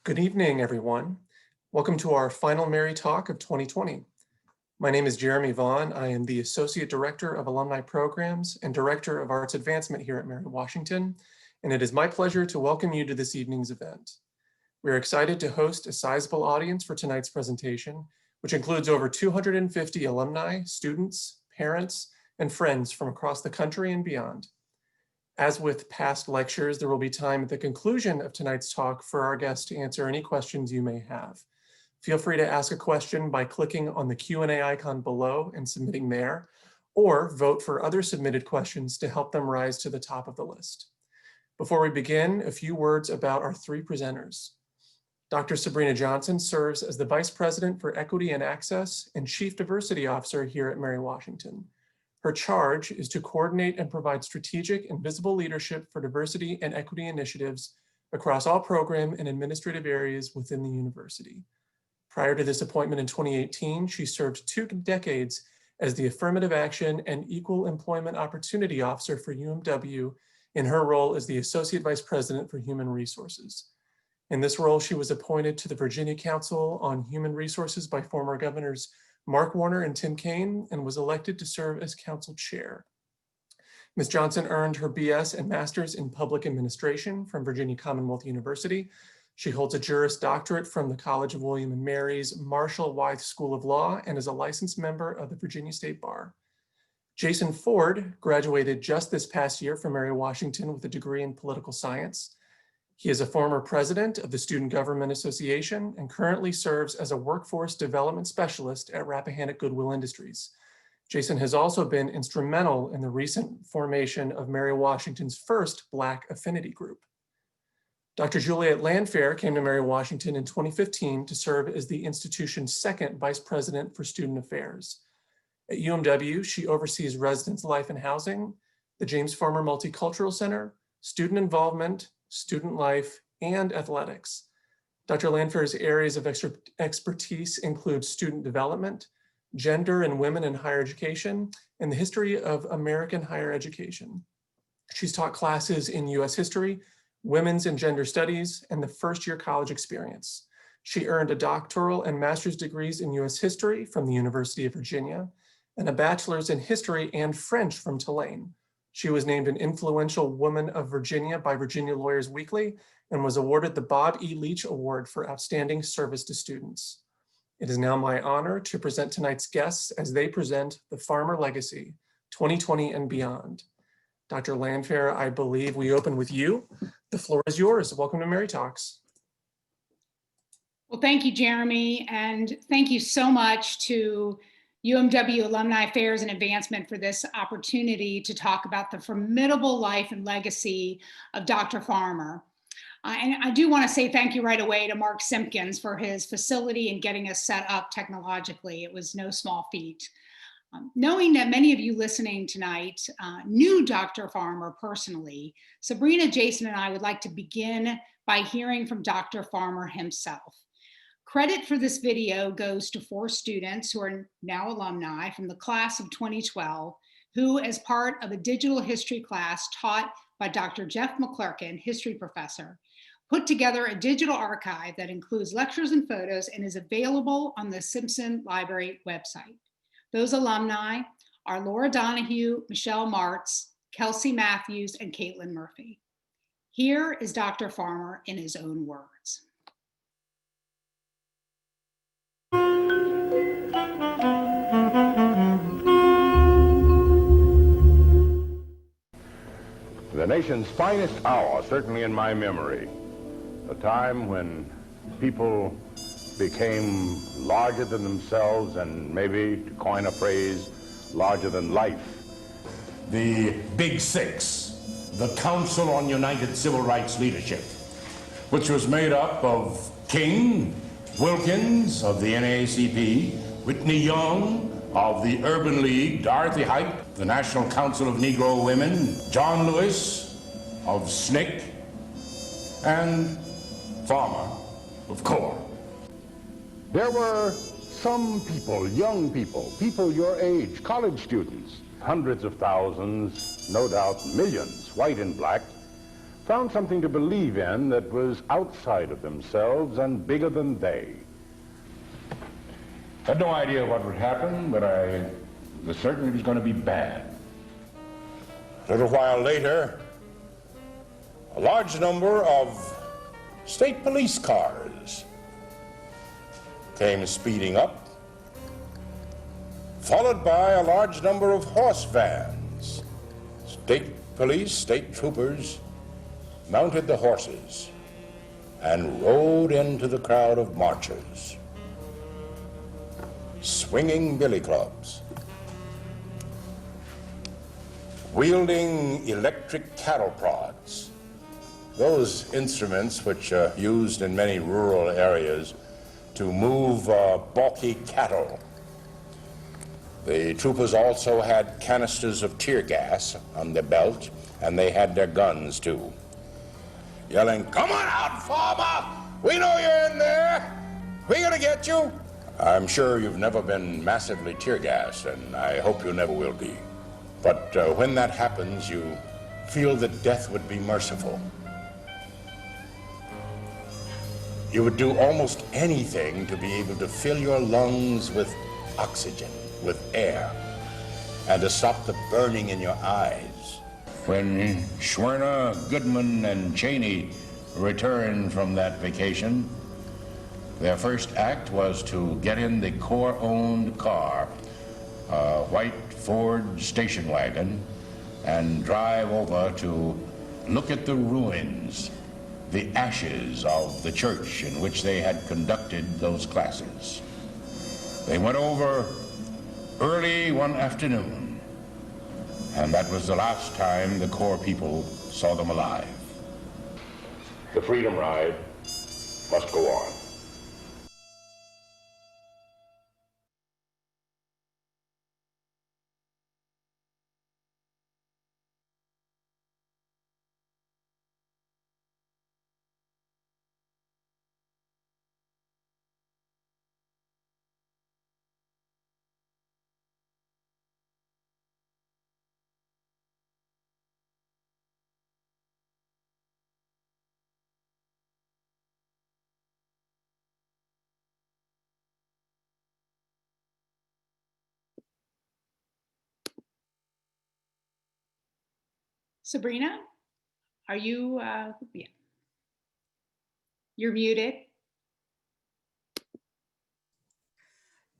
Good evening, everyone. Welcome to our final Mary Talk of 2020. My name is Jeremy Vaughn. I am the Associate Director of Alumni Programs and Director of Arts Advancement here at Mary Washington, and it is my pleasure to welcome you to this evening's event. We're excited to host a sizable audience for tonight's presentation, which includes over 250 alumni, students, parents, and friends from across the country and beyond. As with past lectures, there will be time at the conclusion of tonight's talk for our guests to answer any questions you may have. Feel free to ask a question by clicking on the Q&A icon below and submitting there, or vote for other submitted questions to help them rise to the top of the list. Before we begin, a few words about our three presenters. Dr. Sabrina Johnson serves as the Vice President for Equity and Access and Chief Diversity Officer here at Mary Washington. Her charge is to coordinate and provide strategic and visible leadership for diversity and equity initiatives across all program and administrative areas within the university. Prior to this appointment in 2018, she served 2 decades as the Affirmative Action and Equal Employment Opportunity Officer for UMW in her role as the Associate Vice President for Human Resources. In this role, she was appointed to the Virginia Council on Human Resources by former governors Mark Warner and Tim Kaine, and was elected to serve as council chair. Ms. Johnson earned her BS and Master's in Public Administration from Virginia Commonwealth University. She holds a Juris Doctorate from the College of William and Mary's Marshall Wythe School of Law and is a licensed member of the Virginia State Bar. Jason Ford graduated just this past year from Mary Washington with a degree in political science. He is a former president of the Student Government Association and currently serves as a workforce development specialist at Rappahannock Goodwill Industries. Jason has also been instrumental in the recent formation of Mary Washington's first Black affinity group. Dr. Julia Lanfair came to Mary Washington in 2015 to serve as the institution's second vice president for student affairs. At UMW, she oversees residence life and housing, the James Farmer Multicultural Center, student involvement, student life, and athletics. Dr. Lanfair's areas of expertise include student development, gender and women in higher education, and the history of American higher education. She's taught classes in US history, women's and gender studies, and the first-year college experience. She earned a doctoral and master's degrees in US history from the University of Virginia, and a bachelor's in history and French from Tulane. She was named an Influential Woman of Virginia by Virginia Lawyers Weekly and was awarded the Bob E. Leach Award for Outstanding Service to Students. It is now my honor to present tonight's guests as they present the Farmer Legacy 2020 and beyond. Dr. Lanfair, I believe we open with you. The floor is yours. Welcome to Mary Talks. Well, thank you, Jeremy, and thank you so much to UMW Alumni Affairs and Advancement for this opportunity to talk about the formidable life and legacy of Dr. Farmer. And I do want to say thank you right away to Mark Simpkins for his facility and getting us set up technologically. It was no small feat. Knowing that many of you listening tonight knew Dr. Farmer personally, Sabrina, Jason, and I would like to begin by hearing from Dr. Farmer himself. Credit for this video goes to 4 students who are now alumni from the class of 2012, who as part of a digital history class taught by Dr. Jeff McClurkin, history professor, put together a digital archive that includes lectures and photos and is available on the Simpson Library website. Those alumni are Laura Donahue, Michelle Martz, Kelsey Matthews, and Caitlin Murphy. Here is Dr. Farmer in his own words. The nation's finest hour, certainly in my memory, a time when people became larger than themselves and maybe, to coin a phrase, larger than life. The Big Six, the Council on United Civil Rights Leadership, which was made up of King, Wilkins of the NAACP, Whitney Young of the Urban League, Dorothy Height, the National Council of Negro Women, John Lewis of SNCC, and Farmer of CORE. There were some people, young people your age, college students, hundreds of thousands, no doubt millions, white and black, found something to believe in that was outside of themselves and bigger than they. Had no idea what would happen, but I was certain it was going to be bad. A little while later, a large number of state police cars came speeding up, followed by a large number of horse vans. State police, state troopers mounted the horses and rode into the crowd of marchers, swinging billy clubs, wielding electric cattle prods, those instruments which are used in many rural areas to move balky cattle. The troopers also had canisters of tear gas on their belt, and they had their guns too, yelling, "Come on out, farmer! We know you're in there! We're gonna get you!" I'm sure you've never been massively tear gassed, and I hope you never will be. But when that happens, you feel that death would be merciful. You would do almost anything to be able to fill your lungs with oxygen, with air, and to stop the burning in your eyes. When Schwerner, Goodman, and Cheney returned from that vacation, their first act was to get in the Corps-owned car, a white Ford station wagon, and drive over to look at the ruins, the ashes of the church in which they had conducted those classes. They went over early one afternoon, and that was the last time the Corps people saw them alive. The Freedom Ride must go on. Sabrina, are you, yeah. You're muted.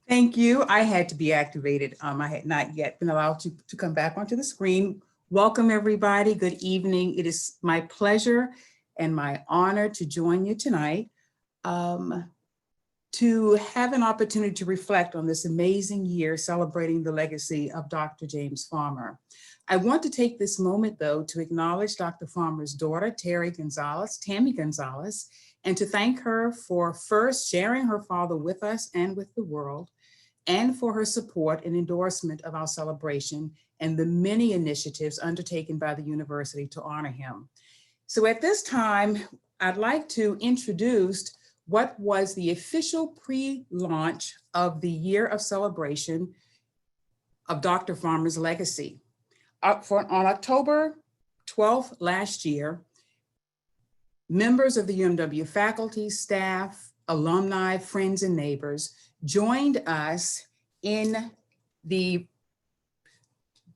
Thank you. I had to be activated. I had not yet been allowed to come back onto the screen. Welcome, everybody. Good evening. It is my pleasure and my honor to join you tonight to have an opportunity to reflect on this amazing year celebrating the legacy of Dr. James Farmer. I want to take this moment, though, to acknowledge Dr. Farmer's daughter, Tammy Gonzalez, and to thank her for first sharing her father with us and with the world, and for her support and endorsement of our celebration and the many initiatives undertaken by the university to honor him. So at this time, I'd like to introduce what was the official pre-launch of the year of celebration of Dr. Farmer's legacy. On October 12th last year, members of the UMW faculty, staff, alumni, friends, and neighbors joined us in the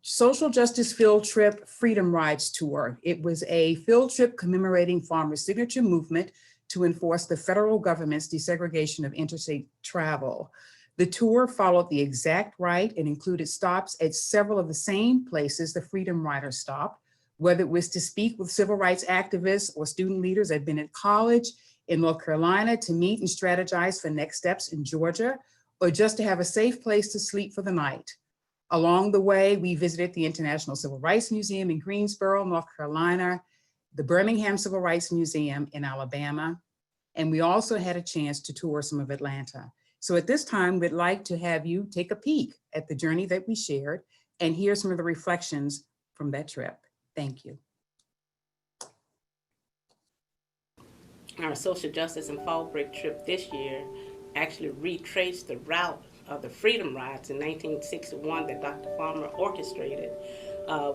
Social Justice Field Trip Freedom Rides Tour. It was a field trip commemorating Farmer's signature movement to enforce the federal government's desegregation of interstate travel. The tour followed the exact right and included stops at several of the same places the Freedom Riders stopped, whether it was to speak with civil rights activists or student leaders at Bennett College in North Carolina, to meet and strategize for next steps in Georgia, or just to have a safe place to sleep for the night. Along the way, we visited the International Civil Rights Museum in Greensboro, North Carolina, the Birmingham Civil Rights Museum in Alabama, and we also had a chance to tour some of Atlanta. So at this time, we'd like to have you take a peek at the journey that we shared and hear some of the reflections from that trip. Thank you. Our social justice and fall break trip this year actually retraced the route of the Freedom Rides in 1961 that Dr. Farmer orchestrated,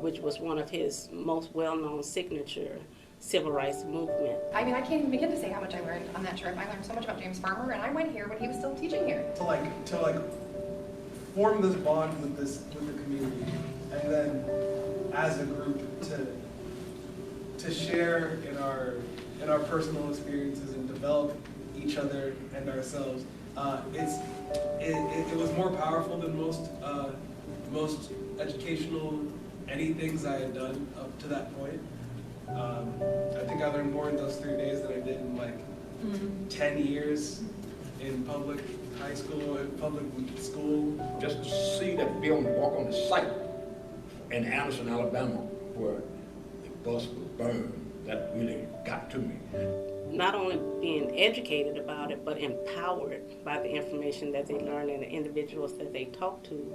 which was one of his most well-known signature civil rights movement. I mean, I can't even begin to say how much I learned on that trip. I learned so much about James Farmer, and I went here when he was still teaching here. To form this bond with the community, and then as a group to share in our personal experiences and develop each other and ourselves. It was more powerful than most educational anythings I had done up to that point. I think I learned more in those 3 days than I did in 10 years in public high school and public school. Just to see that building, walk on the site in Anderson, Alabama, where the bus was burned, that really got to me. Not only being educated about it, but empowered by the information that they learn and the individuals that they talk to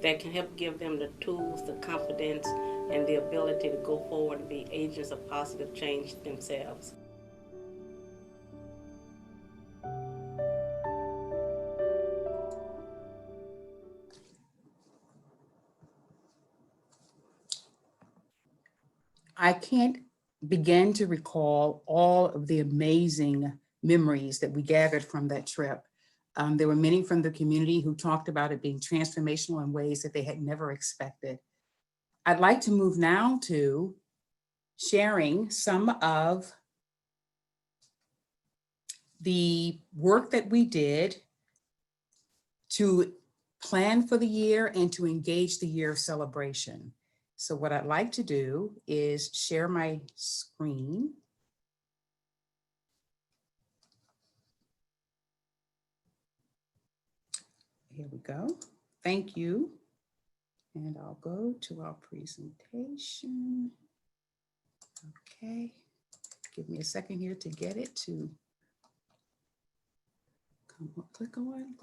that can help give them the tools, the confidence, and the ability to go forward and be agents of positive change themselves. I can't begin to recall all of the amazing memories that we gathered from that trip. There were many from the community who talked about it being transformational in ways that they had never expected. I'd like to move now to sharing some of the work that we did to plan for the year and to engage the year of celebration. So what I'd like to do is share my screen. Here we go. Thank you. And I'll go to our presentation. Okay. Give me a second here to get it to come on, click on.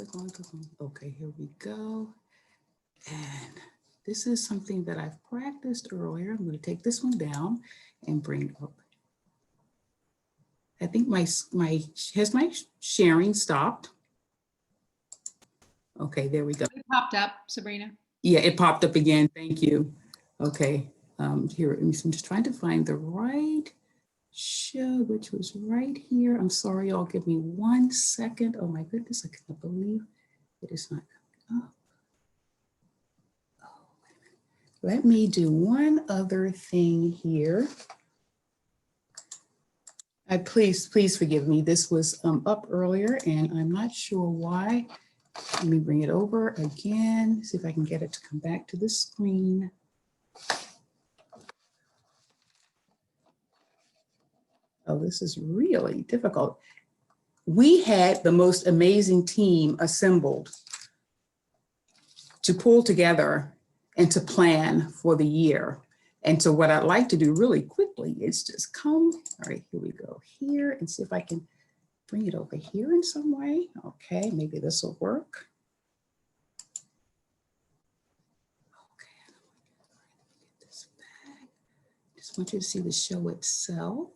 Okay, here we go. And this is something that I've practiced earlier. I'm going to take this one down and bring it up. I think has my sharing stopped? Okay, there we go. It popped up, Sabrina. Yeah, it popped up again. Thank you. Okay, here, I'm just trying to find the right show, which was right here. I'm sorry, y'all, give me 1 second. Oh my goodness, I can't believe it is not coming up. Let me do one other thing here. Please forgive me. This was up earlier and I'm not sure why. Let me bring it over again, see if I can get it to come back to the screen. Oh, this is really difficult. We had the most amazing team assembled to pull together and to plan for the year. And so what I'd like to do really quickly is just come, all right, here we go here and see if I can bring it over here in some way. Okay, maybe this will work. Okay, get this back. Just want you to see the show itself.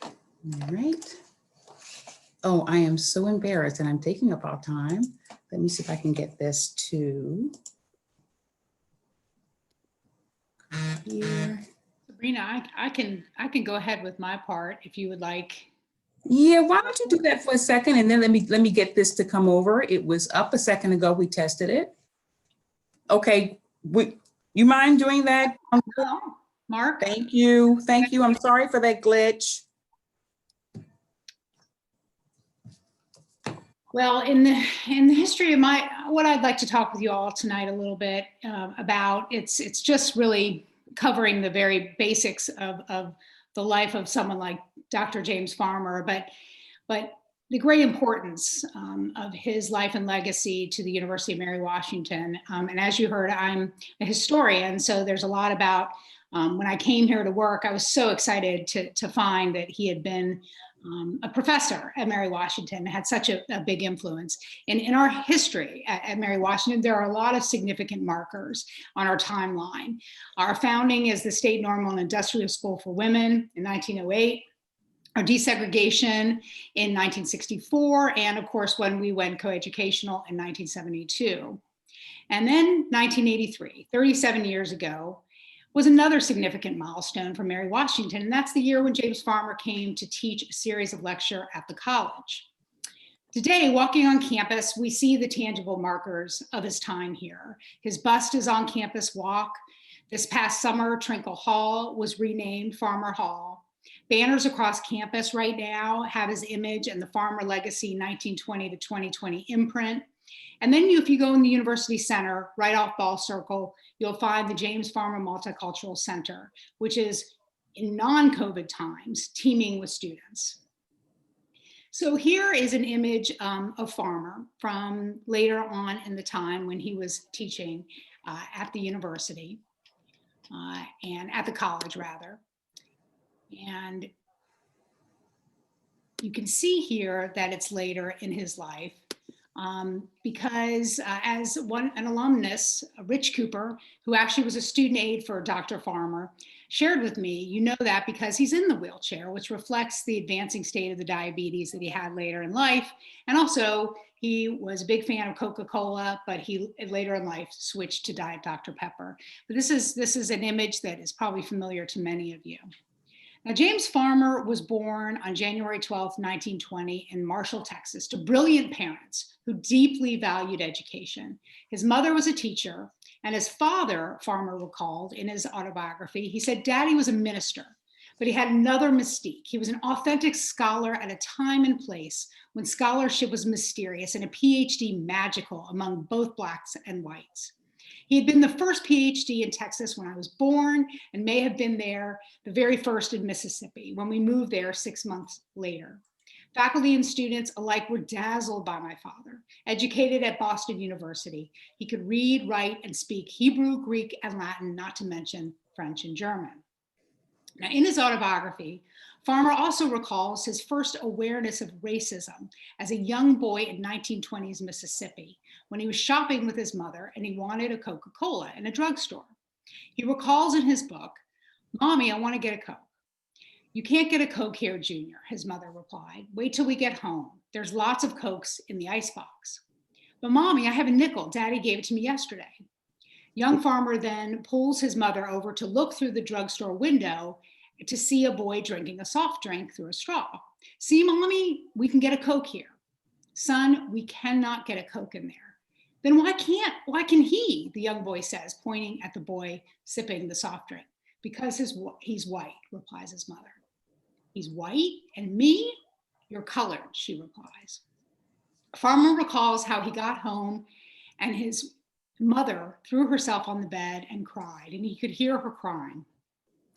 All right. Oh, I am so embarrassed and I'm taking up our time. Let me see if I can get this to here. Sabrina, I can go ahead with my part if you would like. Yeah, why don't you do that for a second and then let me get this to come over. It was up a second ago, we tested it. Okay, you mind doing that? Oh, Mark? Thank you, I'm sorry for that glitch. Well, in the history of what I'd like to talk with you all tonight a little bit about, it's just really covering the very basics of the life of someone like Dr. James Farmer, but the great importance of his life and legacy to the University of Mary Washington. And as you heard, I'm a historian, so there's a lot about, when I came here to work, I was so excited to find that he had been a professor at Mary Washington, had such a big influence. And in our history at Mary Washington, there are a lot of significant markers on our timeline. Our founding as the State Normal and Industrial School for Women in 1908, our desegregation in 1964, and of course, when we went coeducational in 1972. And then 1983, 37 years ago, was another significant milestone for Mary Washington, and that's the year when James Farmer came to teach a series of lecture at the college. Today, walking on campus, we see the tangible markers of his time here. His bust is on Campus Walk. This past summer, Trinkle Hall was renamed Farmer Hall. Banners across campus right now have his image and the Farmer Legacy 1920 to 2020 imprint. And then if you go in the University Center, right off Ball Circle, you'll find the James Farmer Multicultural Center, which is in non-COVID times, teeming with students. So here is an image of Farmer from later on in the time when he was teaching at the university and at the college rather. And you can see here that it's later in his life because as an alumnus, Rich Cooper, who actually was a student aide for Dr. Farmer, shared with me, you know that because he's in the wheelchair, which reflects the advancing state of the diabetes that he had later in life. And also he was a big fan of Coca-Cola, but he later in life switched to Diet Dr. Pepper. But this is an image that is probably familiar to many of you. Now, James Farmer was born on January 12, 1920 in Marshall, Texas, to brilliant parents who deeply valued education. His mother was a teacher, and his father, Farmer recalled in his autobiography, he said, "Daddy was a minister, but he had another mystique. He was an authentic scholar at a time and place when scholarship was mysterious and a PhD magical among both Blacks and whites. He had been the first PhD in Texas when I was born and may have been there the very first in Mississippi when we moved there 6 months later. Faculty and students alike were dazzled by my father. Educated at Boston University, he could read, write, and speak Hebrew, Greek, and Latin, not to mention French and German." Now, in his autobiography, Farmer also recalls his first awareness of racism as a young boy in 1920s Mississippi, when he was shopping with his mother and he wanted a Coca-Cola in a drugstore. He recalls in his book, "Mommy, I want to get a Coke." "You can't get a Coke here, Junior," his mother replied. "Wait till we get home. There's lots of Cokes in the icebox." "But Mommy, I have a nickel. Daddy gave it to me yesterday." Young Farmer then pulls his mother over to look through the drugstore window to see a boy drinking a soft drink through a straw. "See, Mommy, we can get a Coke here." "Son, we cannot get a Coke in there." "Then why can he?" the young boy says, pointing at the boy sipping the soft drink. "Because he's white," replies his mother. "He's white and me? You're colored," she replies. Farmer recalls how he got home and his mother threw herself on the bed and cried, and he could hear her crying.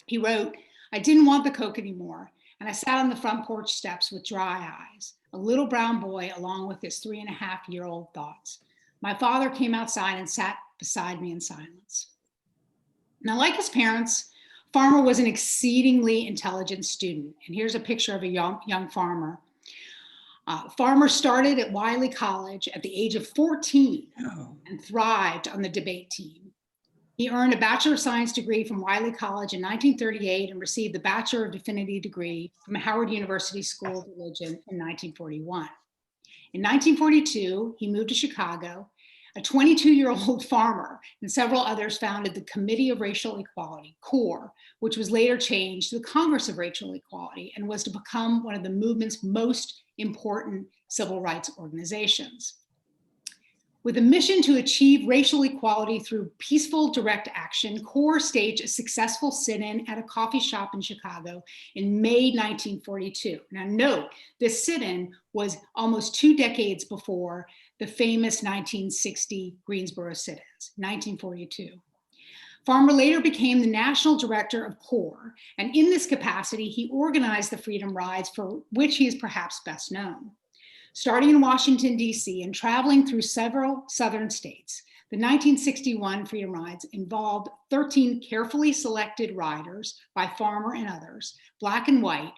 He wrote, "I didn't want the Coke anymore, and I sat on the front porch steps with dry eyes, a little brown boy along with his 3.5-year-old thoughts. My father came outside and sat beside me in silence." Now, like his parents, Farmer was an exceedingly intelligent student. And here's a picture of a young Farmer. Farmer started at Wiley College at the age of 14 and thrived on the debate team. He earned a Bachelor of Science degree from Wiley College in 1938 and received the Bachelor of Divinity degree from Howard University School of Religion in 1941. In 1942, he moved to Chicago. A 22-year-old Farmer and several others founded the Committee of Racial Equality, CORE, which was later changed to the Congress of Racial Equality and was to become one of the movement's most important civil rights organizations. With a mission to achieve racial equality through peaceful direct action, CORE staged a successful sit-in at a coffee shop in Chicago in May 1942. Now note, this sit-in was almost 2 decades before the famous 1960 Greensboro sit-ins, 1942. Farmer later became the national director of CORE, and in this capacity, he organized the Freedom Rides, for which he is perhaps best known. Starting in Washington, D.C. and traveling through several southern states, the 1961 Freedom Rides involved 13 carefully selected riders by Farmer and others, Black and white,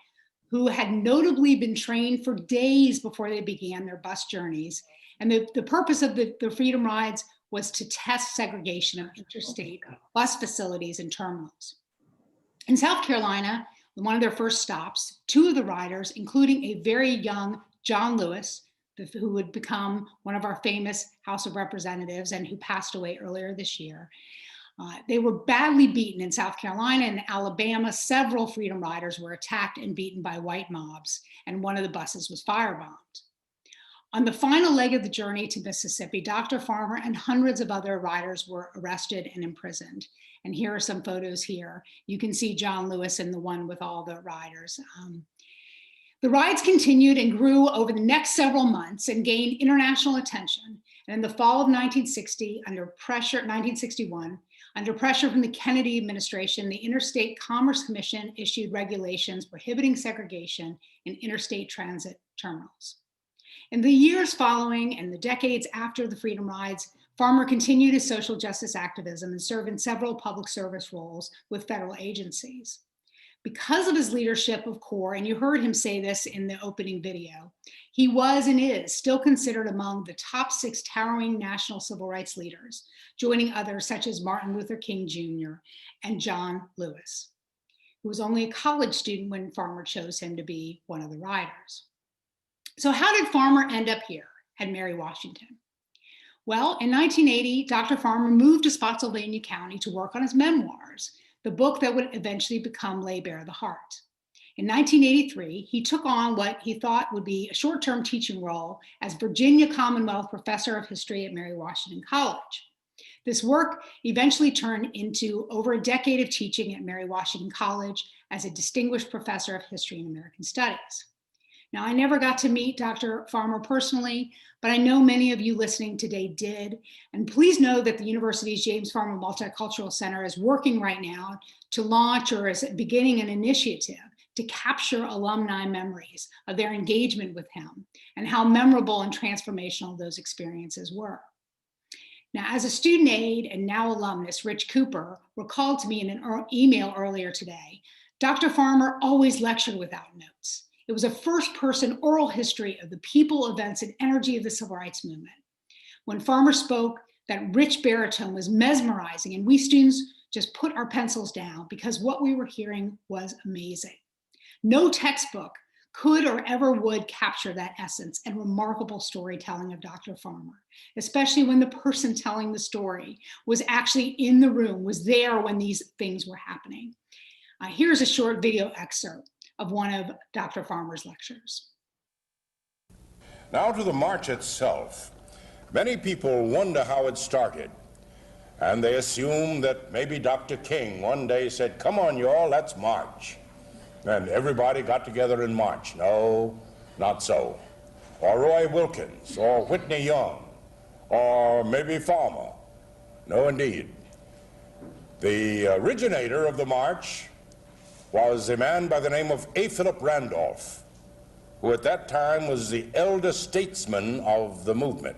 who had notably been trained for days before they began their bus journeys. And the purpose of the Freedom Rides was to test segregation of interstate bus facilities and terminals. In South Carolina, one of their first stops, 2 of the riders, including a very young John Lewis, who would become one of our famous House of Representatives and who passed away earlier this year, They were badly beaten in South Carolina and Alabama. Several freedom riders were attacked and beaten by white mobs, and one of the buses was firebombed. On the final leg of the journey to Mississippi, Dr. Farmer and hundreds of other riders were arrested and imprisoned. And here are some photos here. You can see John Lewis in the one with all the riders. The rides continued and grew over the next several months and gained international attention. And in the fall of 1961, under pressure from the Kennedy administration, the Interstate Commerce Commission issued regulations prohibiting segregation in interstate transit terminals. In the years following and the decades after the Freedom Rides, Farmer continued his social justice activism and served in several public service roles with federal agencies. Because of his leadership of CORE, and you heard him say this in the opening video, he was and is still considered among the top 6 towering national civil rights leaders, joining others such as Martin Luther King Jr. and John Lewis, who was only a college student when Farmer chose him to be one of the riders. So how did Farmer end up here at Mary Washington? Well, in 1980, Dr. Farmer moved to Spotsylvania County to work on his memoirs, the book that would eventually become Lay Bare the Heart. In 1983, he took on what he thought would be a short-term teaching role as Virginia Commonwealth Professor of History at Mary Washington College. This work eventually turned into over a decade of teaching at Mary Washington College as a distinguished professor of history and American studies. Now, I never got to meet Dr. Farmer personally, but I know many of you listening today did. And please know that the university's James Farmer Multicultural Center is working right now to launch or is beginning an initiative to capture alumni memories of their engagement with him and how memorable and transformational those experiences were. Now, as a student aide and now alumnus, Rich Cooper recalled to me in an email earlier today, Dr. Farmer always lectured without notes. It was a first-person oral history of the people, events, and energy of the civil rights movement. When Farmer spoke, that rich baritone was mesmerizing, and we students just put our pencils down because what we were hearing was amazing. No textbook could or ever would capture that essence and remarkable storytelling of Dr. Farmer, especially when the person telling the story was actually in the room, was there when these things were happening. Here's a short video excerpt of one of Dr. Farmer's lectures. Now to the march itself. Many people wonder how it started, and they assume that maybe Dr. King one day said, "Come on, y'all, let's march." And everybody got together and marched. No, not so. Or Roy Wilkins, or Whitney Young, or maybe Farmer. No, indeed. The originator of the march was a man by the name of A. Philip Randolph, who at that time was the elder statesman of the movement.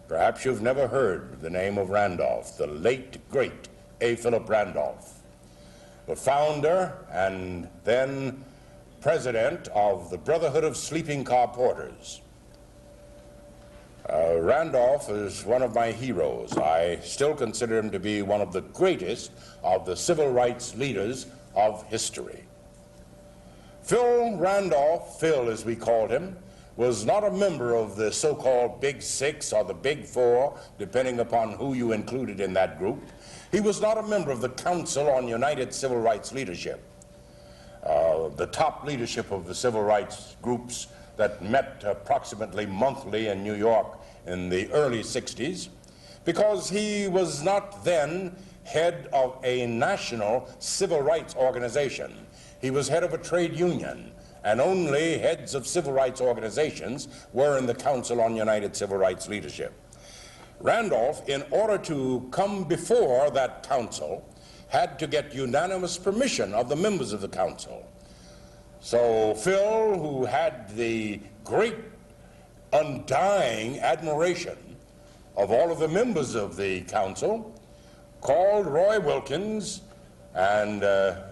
Perhaps you've never heard the name of Randolph, the late, great A. Philip Randolph, the founder and then president of the Brotherhood of Sleeping Car Porters. Randolph is one of my heroes. I still consider him to be one of the greatest of the civil rights leaders of history. Phil Randolph, Phil as we called him, was not a member of the so-called Big Six or the Big Four, depending upon who you included in that group. He was not a member of the Council on United Civil Rights Leadership, the top leadership of the civil rights groups that met approximately monthly in New York in the early 60s, because he was not then head of a national civil rights organization. He was head of a trade union, and only heads of civil rights organizations were in the Council on United Civil Rights Leadership. Randolph, in order to come before that council, had to get unanimous permission of the members of the council. So Phil, who had the great undying admiration of all of the members of the council, called Roy Wilkins, and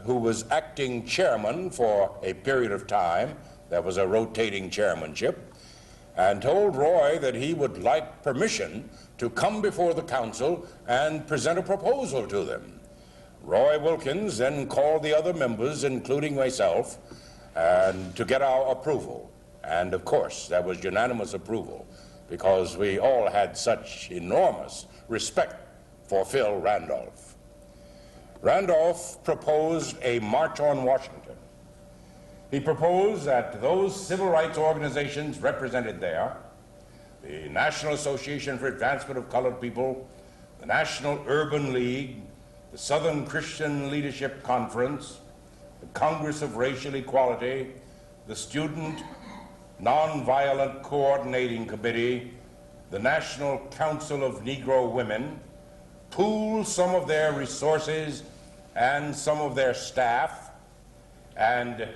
who was acting chairman for a period of time. There was a rotating chairmanship, and told Roy that he would like permission to come before the council and present a proposal to them. Roy Wilkins then called the other members, including myself, and to get our approval. And of course, there was unanimous approval, because we all had such enormous respect for Phil Randolph. Randolph proposed a march on Washington. He proposed that those civil rights organizations represented there, the National Association for Advancement of Colored People, the National Urban League, the Southern Christian Leadership Conference, the Congress of Racial Equality, the Student Nonviolent Coordinating Committee, the National Council of Negro Women, pool some of their resources and some of their staff and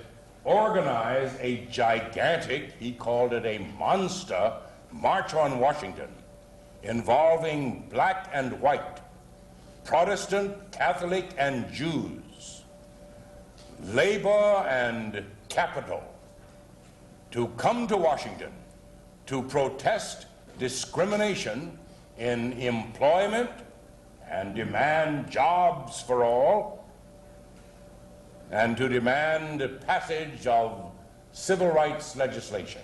organize a gigantic, he called it a monster, march on Washington involving black and white, Protestant, Catholic, and Jews, labor and capital, to come to Washington to protest discrimination in employment and demand jobs for all, and to demand passage of civil rights legislation.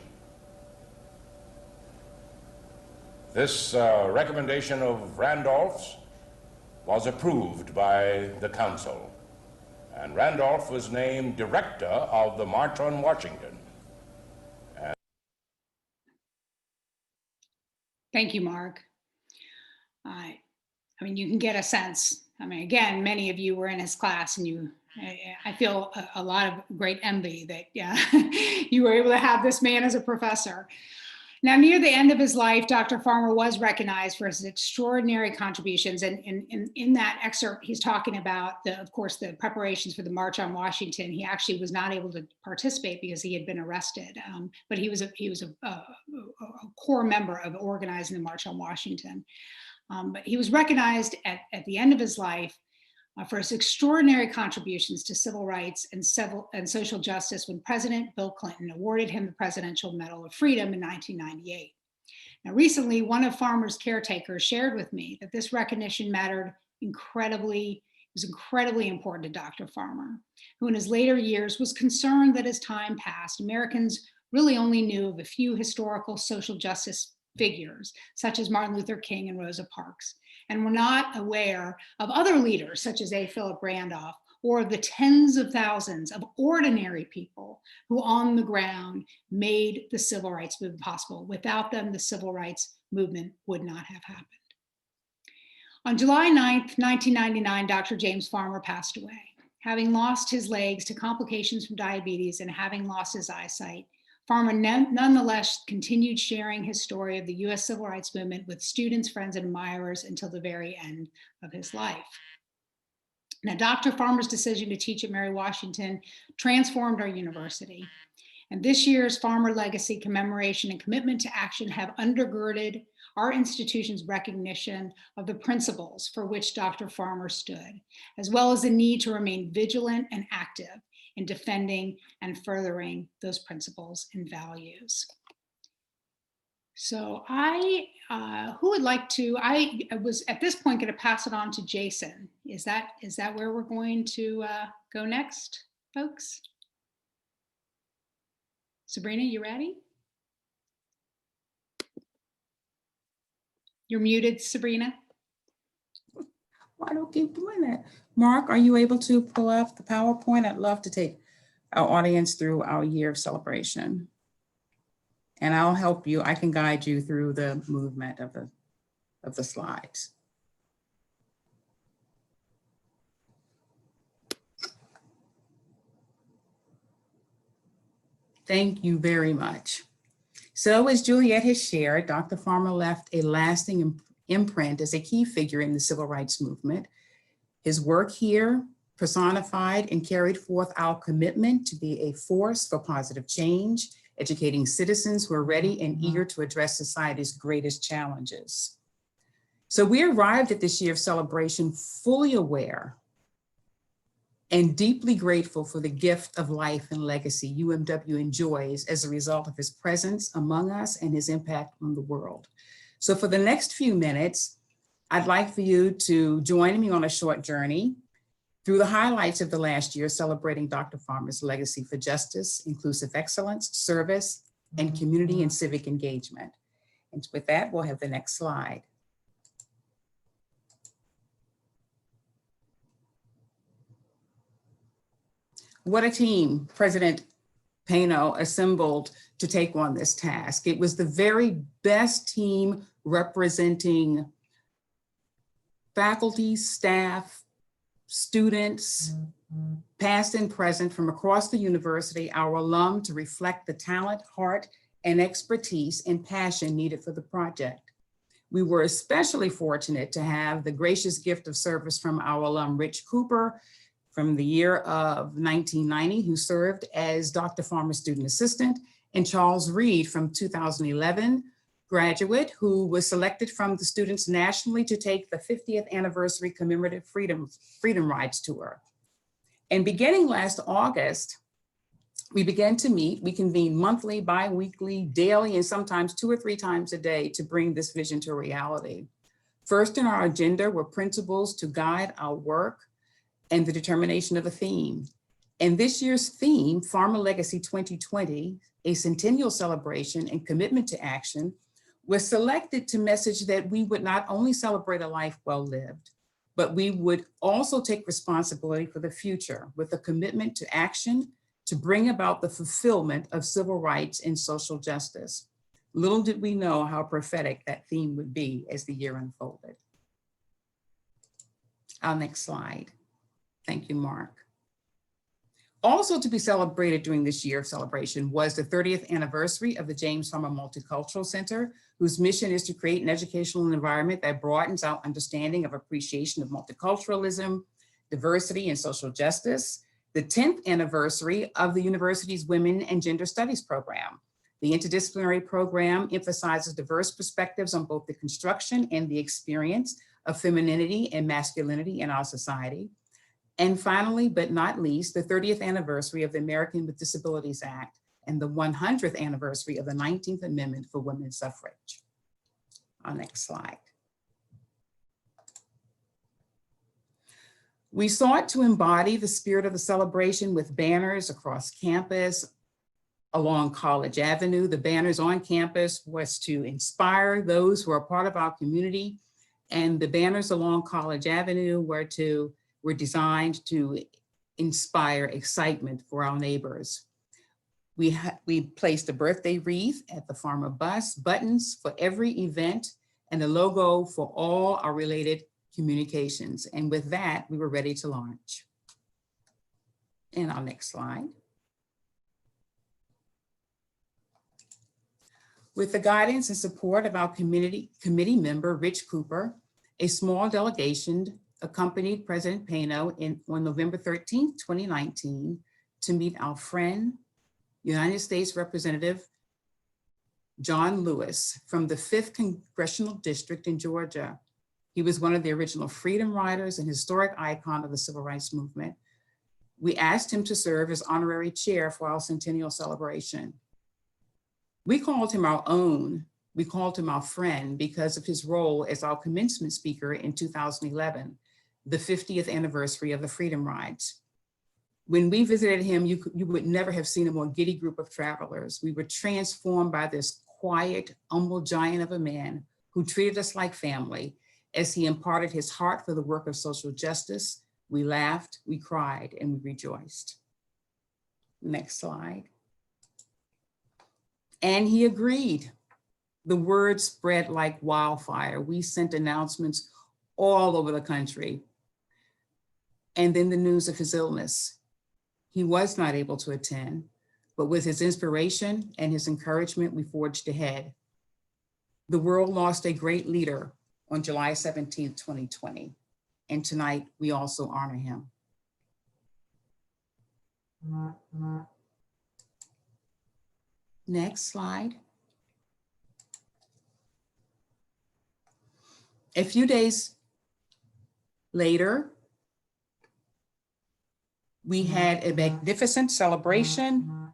This recommendation of Randolph's was approved by the council, and Randolph was named director of the March on Washington. Thank you, Mark. I mean, you can get a sense. I mean, again, many of you were in his class, and I feel a lot of great envy that you were able to have this man as a professor. Now, near the end of his life, Dr. Farmer was recognized for his extraordinary contributions. And in that excerpt, he's talking about, of course, the preparations for the March on Washington. He actually was not able to participate because he had been arrested. But he was a core member of organizing the March on Washington. But he was recognized at the end of his life for his extraordinary contributions to civil rights and social justice when President Bill Clinton awarded him the Presidential Medal of Freedom in 1998. Now, recently, one of Farmer's caretakers shared with me that this recognition was incredibly important to Dr. Farmer, who in his later years was concerned that as time passed, Americans really only knew of a few historical social justice figures, such as Martin Luther King and Rosa Parks, and were not aware of other leaders, such as A. Philip Randolph, or of the tens of thousands of ordinary people who on the ground made the civil rights movement possible. Without them, the civil rights movement would not have happened. On July 9th, 1999, Dr. James Farmer passed away. Having lost his legs to complications from diabetes and having lost his eyesight, Farmer nonetheless continued sharing his story of the U.S. civil rights movement with students, friends, and admirers until the very end of his life. Now, Dr. Farmer's decision to teach at Mary Washington transformed our university. And this year's Farmer Legacy, Commemoration, and Commitment to Action have undergirded our institution's recognition of the principles for which Dr. Farmer stood, as well as the need to remain vigilant and active in defending and furthering those principles and values. So who would like to, I was at this point going to pass it on to Jason. Is that where we're going to go next, folks? Sabrina, you ready? You're muted, Sabrina. Why don't keep doing that? Mark, are you able to pull up the PowerPoint? I'd love to take our audience through our year of celebration. And I'll help you. I can guide you through the movement of the slides. Thank you very much. So as Juliet has shared, Dr. Farmer left a lasting imprint as a key figure in the civil rights movement. His work here personified and carried forth our commitment to be a force for positive change, educating citizens who are ready and eager to address society's greatest challenges. So we arrived at this year of celebration fully aware and deeply grateful for the gift of life and legacy UMW enjoys as a result of his presence among us and his impact on the world. So for the next few minutes, I'd like for you to join me on a short journey through the highlights of the last year, celebrating Dr. Farmer's legacy for justice, inclusive excellence, service, and community and civic engagement. And with that, we'll have the next slide. What a team President Pano assembled to take on this task. It was the very best team representing faculty, staff, students, past and present from across the university, our alum, to reflect the talent, heart, and expertise and passion needed for the project. We were especially fortunate to have the gracious gift of service from our alum, Rich Cooper, from the year of 1990, who served as Dr. Farmer's student assistant, and Charles Reed from 2011, graduate who was selected from the students nationally to take the 50th anniversary commemorative Freedom Rides tour. And beginning last August, we began to meet. We convened monthly, bi-weekly, daily, and sometimes 2 or 3 times a day to bring this vision to reality. First in our agenda were principles to guide our work and the determination of a theme. And this year's theme, Farmer Legacy 2020, a Centennial Celebration and Commitment to Action, was selected to message that we would not only celebrate a life well lived, but we would also take responsibility for the future with a commitment to action to bring about the fulfillment of civil rights and social justice. Little did we know how prophetic that theme would be as the year unfolded. Our next slide. Thank you, Mark. Also to be celebrated during this year of celebration was the 30th anniversary of the James Farmer Multicultural Center, whose mission is to create an educational environment that broadens our understanding of appreciation of multiculturalism, diversity, and social justice. The 10th anniversary of the university's Women and Gender Studies program. The interdisciplinary program emphasizes diverse perspectives on both the construction and the experience of femininity and masculinity in our society. And finally, but not least, the 30th anniversary of the American with Disabilities Act and the 100th anniversary of the 19th Amendment for women's suffrage. Our next slide. We sought to embody the spirit of the celebration with banners across campus, along College Avenue. The banners on campus was to inspire those who are part of our community, and the banners along College Avenue were designed to inspire excitement for our neighbors. We placed a birthday wreath at the Farmer bus, buttons for every event, and a logo for all our related communications. And with that, we were ready to launch. And our next slide. With the guidance and support of our committee member, Rich Cooper, a small delegation accompanied President Pano on November 13, 2019, to meet our friend, United States Representative John Lewis from the 5th Congressional District in Georgia. He was one of the original Freedom Riders and historic icon of the Civil Rights Movement. We asked him to serve as honorary chair for our Centennial Celebration. We called him our own. We called him our friend because of his role as our commencement speaker in 2011, the 50th anniversary of the Freedom Rides. When we visited him, you would never have seen a more giddy group of travelers. We were transformed by this quiet, humble giant of a man who treated us like family as he imparted his heart for the work of social justice. We laughed, we cried, and we rejoiced. Next slide. And he agreed. The word spread like wildfire. We sent announcements all over the country. And then the news of his illness. He was not able to attend, but with his inspiration and his encouragement, we forged ahead. The world lost a great leader on July 17, 2020. And tonight, we also honor him. Next slide. A few days later, we had a magnificent celebration.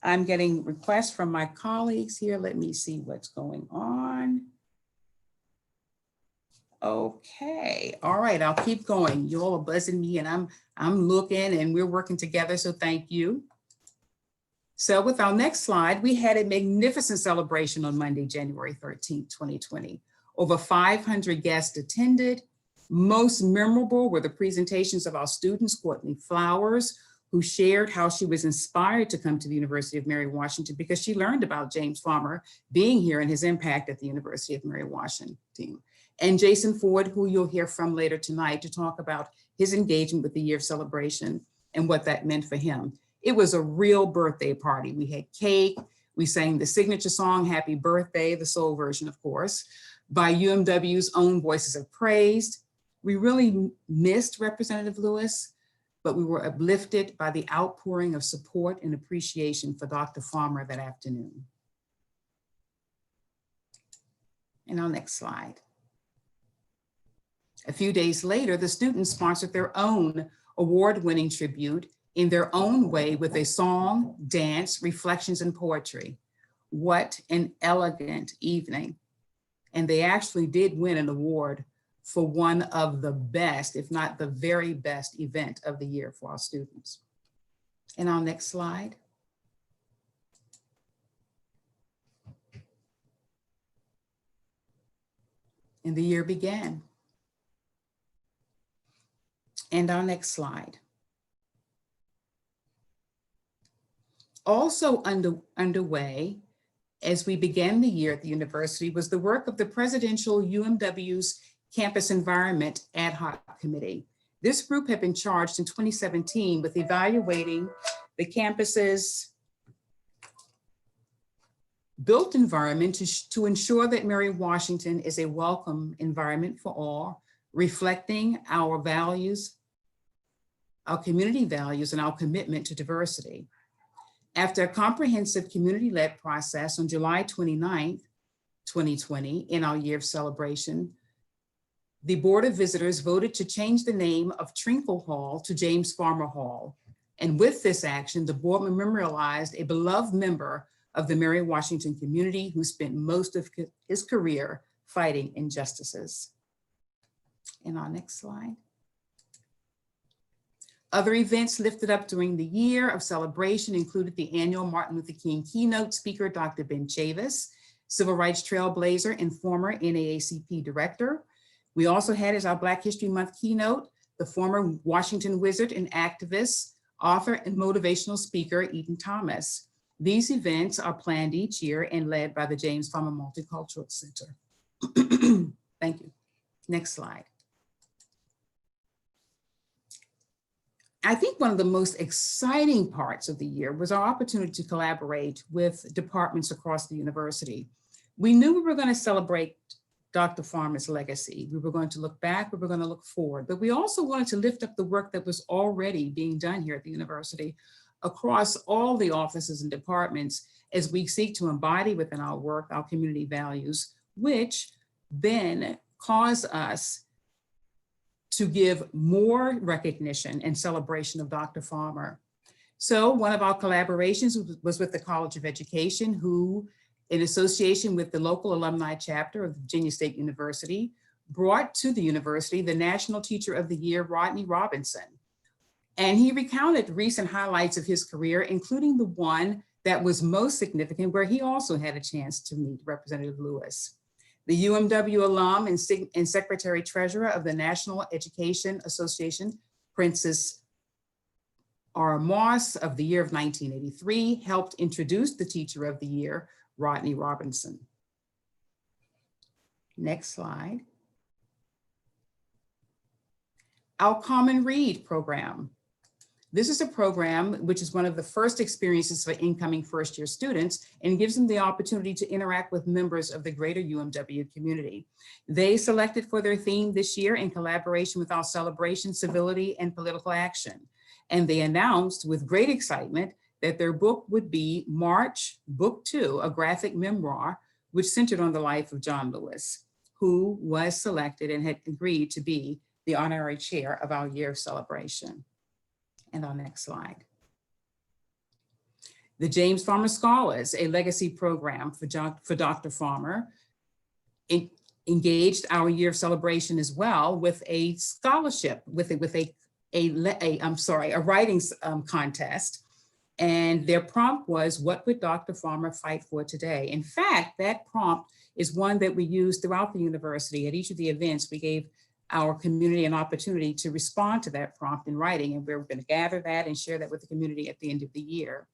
I'm getting requests from my colleagues here. Let me see what's going on. Okay, all right, I'll keep going. You all are buzzing me and I'm looking and we're working together, so thank you. So with our next slide, we had a magnificent celebration on Monday, January 13th, 2020. Over 500 guests attended. Most memorable were the presentations of our students, Courtney Flowers, who shared how she was inspired to come to the University of Mary Washington because she learned about James Farmer being here and his impact at the University of Mary Washington. And Jason Ford, who you'll hear from later tonight to talk about his engagement with the Year of Celebration and what that meant for him. It was a real birthday party. We had cake, we sang the signature song, Happy Birthday, the soul version, of course, by UMW's own Voices of Praise. We really missed Representative Lewis, but we were uplifted by the outpouring of support and appreciation for Dr. Farmer that afternoon. And our next slide. A few days later, the students sponsored their own award-winning tribute in their own way with a song, dance, reflections, and poetry. What an elegant evening. And they actually did win an award for one of the best, if not the very best event of the year for our students. And our next slide. And the year began. And our next slide. Also underway as we began the year at the university was the work of the presidential UMW's Campus Environment Ad Hoc Committee. This group had been charged in 2017 with evaluating the campus's built environment to ensure that Mary Washington is a welcome environment for all, reflecting our values, our community values, and our commitment to diversity. After a comprehensive community-led process on July 29th, 2020, in our year of celebration, the Board of Visitors voted to change the name of Trinkle Hall to James Farmer Hall. And with this action, the board memorialized a beloved member of the Mary Washington community who spent most of his career fighting injustices. And our next slide. Other events lifted up during the year of celebration included the annual Martin Luther King keynote speaker, Dr. Ben Chavis, civil rights trailblazer and former NAACP director. We also had as our Black History Month keynote, the former Washington wizard and activist, author and motivational speaker, Eden Thomas. These events are planned each year and led by the James Farmer Multicultural Center. Thank you. Next slide. I think one of the most exciting parts of the year was our opportunity to collaborate with departments across the university. We knew we were going to celebrate Dr. Farmer's legacy. We were going to look back, we were going to look forward, but we also wanted to lift up the work that was already being done here at the university across all the offices and departments as we seek to embody within our work, our community values, which then cause us to give more recognition and celebration of Dr. Farmer. So one of our collaborations was with the College of Education, who, in association with the local alumni chapter of Virginia State University, brought to the university the National Teacher of the Year, Rodney Robinson. And he recounted recent highlights of his career, including the one that was most significant, where he also had a chance to meet Representative Lewis. The UMW alum and Secretary Treasurer of the National Education Association, Princess R. Moss of the year of 1983, helped introduce the Teacher of the Year, Rodney Robinson. Next slide. Our Common Read program. This is a program which is one of the first experiences for incoming first-year students and gives them the opportunity to interact with members of the greater UMW community. They selected for their theme this year in collaboration with our celebration, civility, and political action. And they announced with great excitement that their book would be March Book 2, a graphic memoir, which centered on the life of John Lewis, who was selected and had agreed to be the honorary chair of our year of celebration. And our next slide. The James Farmer Scholars, a legacy program for Dr. Farmer, engaged our year of celebration as well with a scholarship, with a writing contest. And their prompt was, what would Dr. Farmer fight for today? In fact, that prompt is one that we used throughout the university. At each of the events, we gave our community an opportunity to respond to that prompt in writing. And we're going to gather that and share that with the community at the end of the year.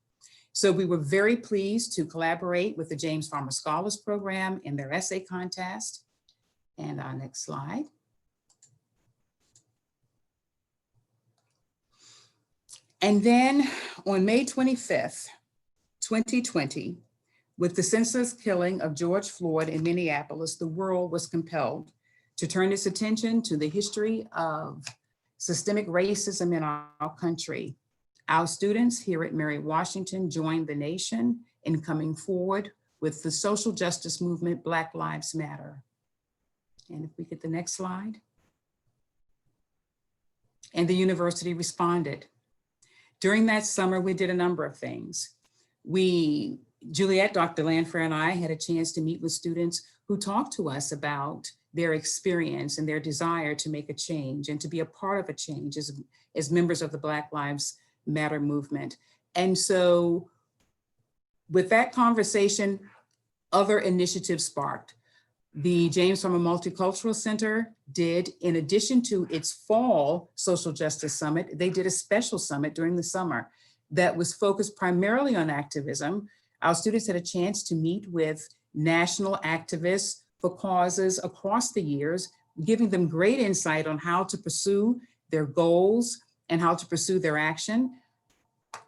So we were very pleased to collaborate with the James Farmer Scholars Program in their essay contest. And our next slide. And then on May 25th, 2020, with the senseless killing of George Floyd in Minneapolis, the world was compelled to turn its attention to the history of systemic racism in our country. Our students here at Mary Washington joined the nation in coming forward with the social justice movement, Black Lives Matter. And if we get the next slide. And the university responded. During that summer, we did a number of things. Juliet, Dr. Lanfair, and I had a chance to meet with students who talked to us about their experience and their desire to make a change and to be a part of a change as members of the Black Lives Matter movement. And so with that conversation, other initiatives sparked. The James Farmer Multicultural Center did, in addition to its fall social justice summit, they did a special summit during the summer that was focused primarily on activism. Our students had a chance to meet with national activists for causes across the years, giving them great insight on how to pursue their goals and how to pursue their action.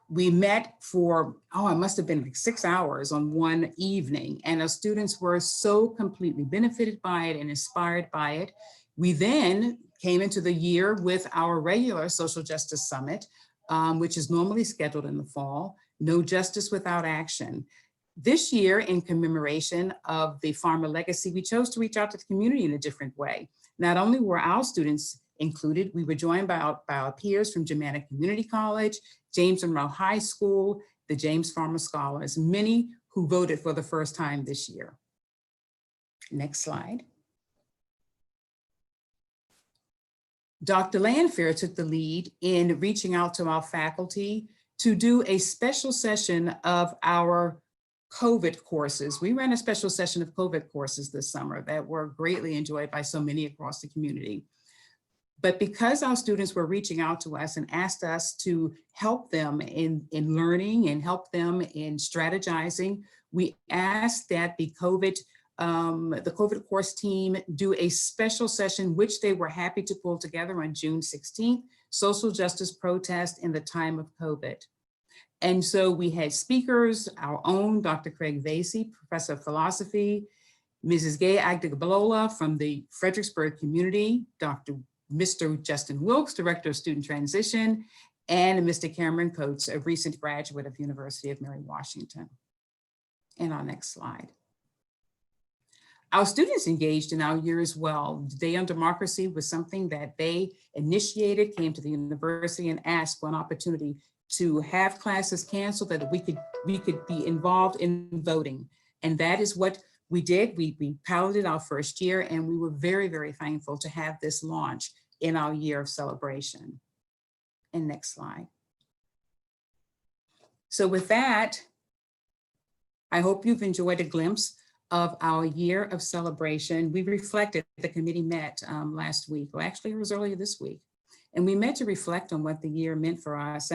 We met for, it must have been like 6 hours on one evening, and our students were so completely benefited by it and inspired by it. We then came into the year with our regular social justice summit, which is normally scheduled in the fall, No Justice Without Action. This year, in commemoration of the farmer legacy, we chose to reach out to the community in a different way. Not only were our students included, we were joined by our peers from Germannic Community College, James Monroe High School, the James Farmer Scholars, many who voted for the first time this year. Next slide. Dr. Lanfair took the lead in reaching out to our faculty to do a special session of our COVID courses. We ran a special session of COVID courses this summer that were greatly enjoyed by so many across the community. But because our students were reaching out to us and asked us to help them in learning and help them in strategizing, we asked that the COVID course team do a special session, which they were happy to pull together on June 16th, Social Justice Protest in the Time of COVID. And so we had speakers, our own Dr. Craig Vasey, Professor of Philosophy, Mrs. Gay Agdegabalola from the Fredericksburg community, Mr. Justin Wilkes, Director of Student Transition, and Mr. Cameron Coates, a recent graduate of University of Mary Washington. And our next slide. Our students engaged in our year as well. Day on Democracy was something that they initiated, came to the university and asked for an opportunity to have classes canceled that we could be involved in voting. And that is what we did. We piloted our first year, and we were very, very thankful to have this launch in our year of celebration. And next slide. So with that, I hope you've enjoyed a glimpse of our year of celebration. We reflected, the committee met last week, or actually it was earlier this week. And we met to reflect on what the year meant for us.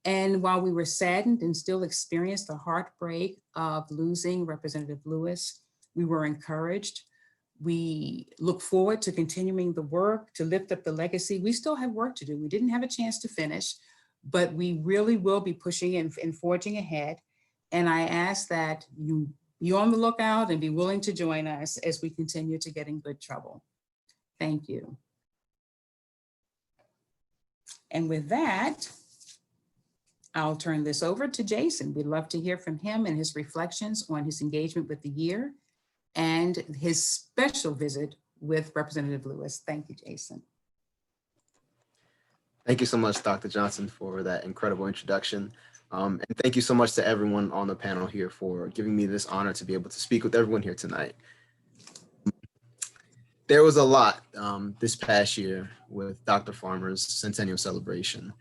And while we were saddened and still experienced the heartbreak of losing Representative Lewis, we were encouraged. We look forward to continuing the work to lift up the legacy. We still have work to do. We didn't have a chance to finish, but we really will be pushing and forging ahead. And I ask that you be on the lookout and be willing to join us as we continue to get in good trouble. Thank you. And with that, I'll turn this over to Jason. We'd love to hear from him and his reflections on his engagement with the year and his special visit with Representative Lewis. Thank you, Jason. Thank you so much, Dr. Johnson, for that incredible introduction. And thank you so much to everyone on the panel here for giving me this honor to be able to speak with everyone here tonight. There was a lot this past year with Dr. Farmer's Centennial Celebration.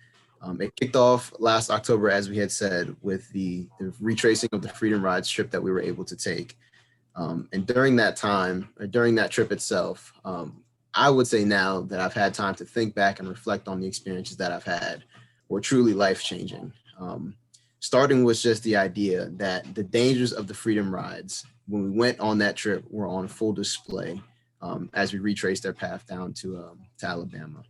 It kicked off last October, as we had said, with the retracing of the Freedom Rides trip that we were able to take. And during that time, or during that trip itself, I would say now that I've had time to think back and reflect on the experiences that I've had were truly life-changing. Starting with just the idea that the dangers of the freedom rides, when we went on that trip, were on full display as we retraced their path down to Alabama.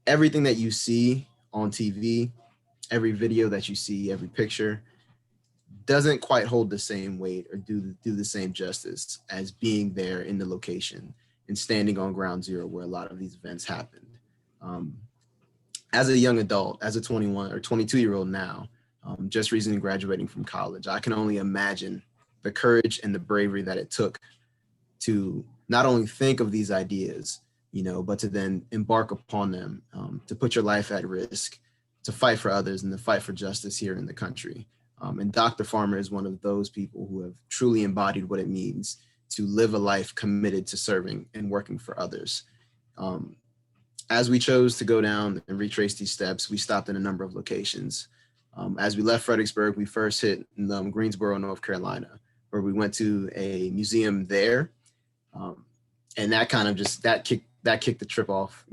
Everything that you see on TV, every video that you see, every picture, doesn't quite hold the same weight or do the same justice as being there in the location and standing on ground zero where a lot of these events happened. As a young adult, as a 21 or 22-year-old now, just recently graduating from college, I can only imagine the courage and the bravery that it took to not only think of these ideas, but to then embark upon them, to put your life at risk, to fight for others and to fight for justice here in the country. And Dr. Farmer is one of those people who have truly embodied what it means to live a life committed to serving and working for others. As we chose to go down and retrace these steps, we stopped in a number of locations. As we left Fredericksburg, we first hit Greensboro, North Carolina, where we went to a museum there. And that kind of just, that kicked the trip off,